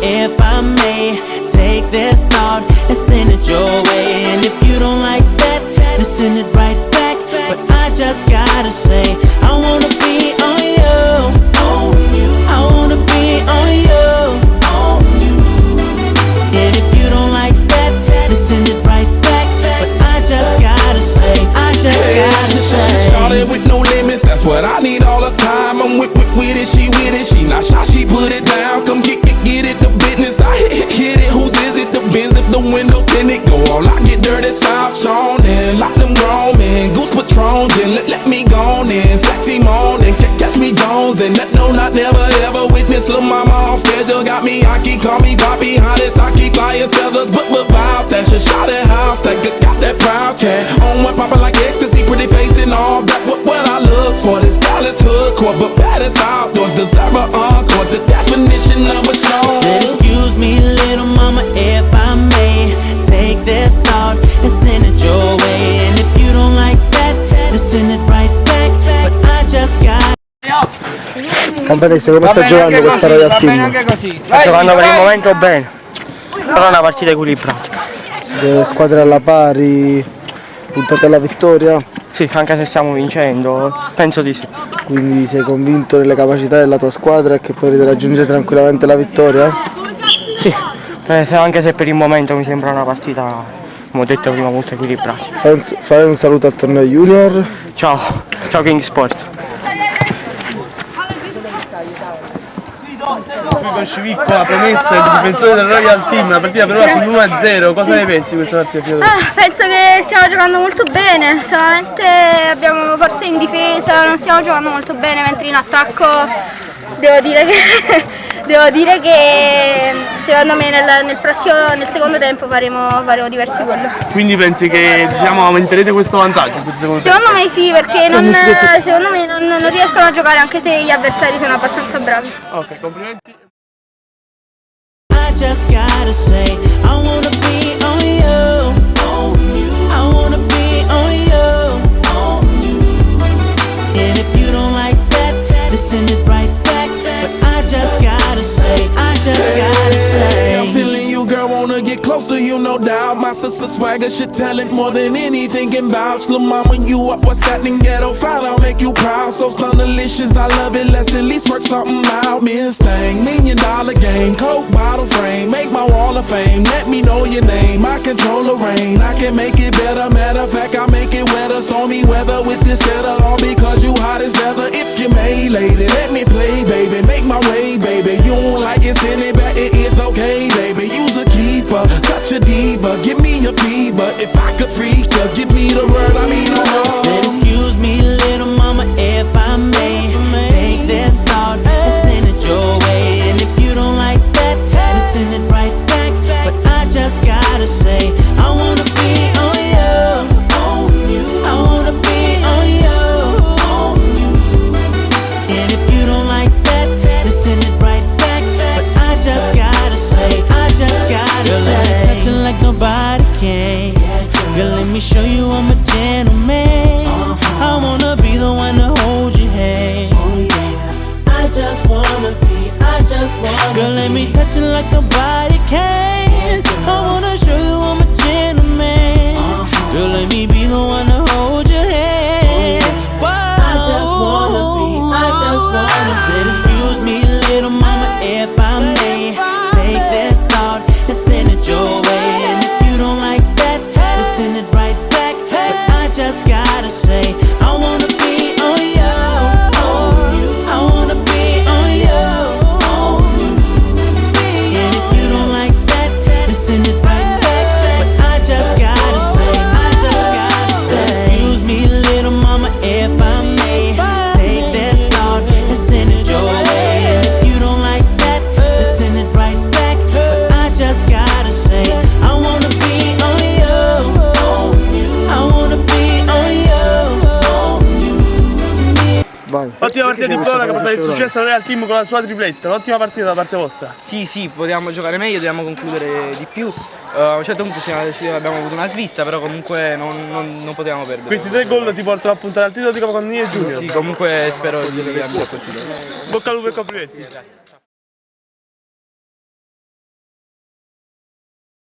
if I may take this thought and send it your way. And if you don't like that, then send it right back. But I just gotta say, I wanna be on you, on you. I wanna be on you, on you. And if you don't like that, then send it right back. But I just gotta say, I just gotta say. Shawty with no limits, that's what I need all the time. I'm with it, she not shy, she put it down. Come get it, the business, I hit it. Whose is it? The Benz, if the windows in it, go all I get dirty, South Sean, and like them grown men. Goose Patron, then let me go on in. Sexy morning, catch me Jones, and no, not never ever witness. Lil' mama on schedule, got me Aki, call me Poppy, hottest, I keep flying feathers, but vibe, that's your shot at house, that got that proud cat. On one poppin' like ecstasy, pretty face and all that. What I look for, this style is hoodcore, but bad as outdoors, deserve an encore, the definition of a show. Said, excuse me, little mama, if I may take this thought and send it your way. And if you don't like that, then send it right back. But I just got. Campanese, come sta giocando questa Royal Team? Sta giocando per il momento bene, però è una partita equilibrata. Siete squadre alla pari, puntate alla vittoria? Sì, anche se stiamo vincendo, penso di sì. Quindi sei convinto delle capacità della tua squadra e che potrete raggiungere tranquillamente la vittoria? Sì, anche se per il momento mi sembra una partita, come ho detto prima, molto equilibrata. Fai un saluto al torneo junior. Ciao, ciao King Sport. Con Scivicco la promessa il difensore del Royal Team, la partita per ora sull'1-0, cosa ne pensi di questa partita? Penso che stiamo giocando molto bene, solamente abbiamo forse in difesa non stiamo giocando molto bene, mentre in attacco devo dire che secondo me nel secondo tempo faremo diversi gol. Quindi pensi che aumenterete questo vantaggio in questo secondo tempo? Secondo me sì, perché secondo me non riescono a giocare anche se gli avversari sono abbastanza bravi. Ok, complimenti. I just gotta say, I wanna be on you, on you. I wanna be on you, on you. And if you don't like that, then send it right back. But I just gotta say, I just gotta say, I'm feeling you, girl, wanna get close to you, no doubt. My sister swagger, shit talent more than anything can vouch. Lil' mama, you up, what's happening? Ghetto file, I'll make you proud. So stun delicious, I love it, let's at least work something out. Miss Thing, $1 million game, Coke bottle frame, make my wall of fame. Let me know your name, I control the rain, I can make it better. Matter of fact, I make it weather, stormy weather with this cheddar. All because you hot as leather. If you may, lady, let me play, baby, make my way, baby. You don't like it, send it back, it's okay, baby. You's a keeper, such a diva, give me a fever. If I could freak you, give me the word, I mean said, excuse me, little mama, if I may take this thought and send it your way. And if you don't like that, then send it right back. But I just gotta say, I wanna be on you, on you. I wanna be on you, on you. And if you don't like that, then send it right back. But I just gotta say, I just gotta say, let me touch it like nobody can. Girl, let me show you I'm a gentleman. I wanna be the one to hold your hand. I just wanna be, I just wanna be. Girl, let me touch it like nobody can. I wanna show you I'm a gentleman. Girl, let me be the one to hold your hand. I just wanna be, I just wanna be. Said, excuse me, little mama, if I may take this thought and send it your way. And if you don't like that, then send it right back. But I just gotta say, I wanna be on you, on you. I wanna be on you, on you. And if you don't like that, then send it right back. But I just gotta say, I just gotta say, excuse me, little mama, if I may take this thought and send it your way. And if you don't like that, then send it right back. But I just gotta say, I wanna be on you, on you. I wanna be on you, on you. Vai. Ottima partita di Flora che ha portato il successo al Royal Team con la sua tripletta, un'ottima partita da parte vostra. Sì, potevamo giocare meglio, dobbiamo concludere di più. A un certo punto abbiamo avuto una svista, però comunque non potevamo perdere. Questi 3 gol ti portano a puntare al titolo di Capocannini Junior. Sì, comunque spero di arrivare a quel titolo. Bocca al lupo e complimenti. Grazie.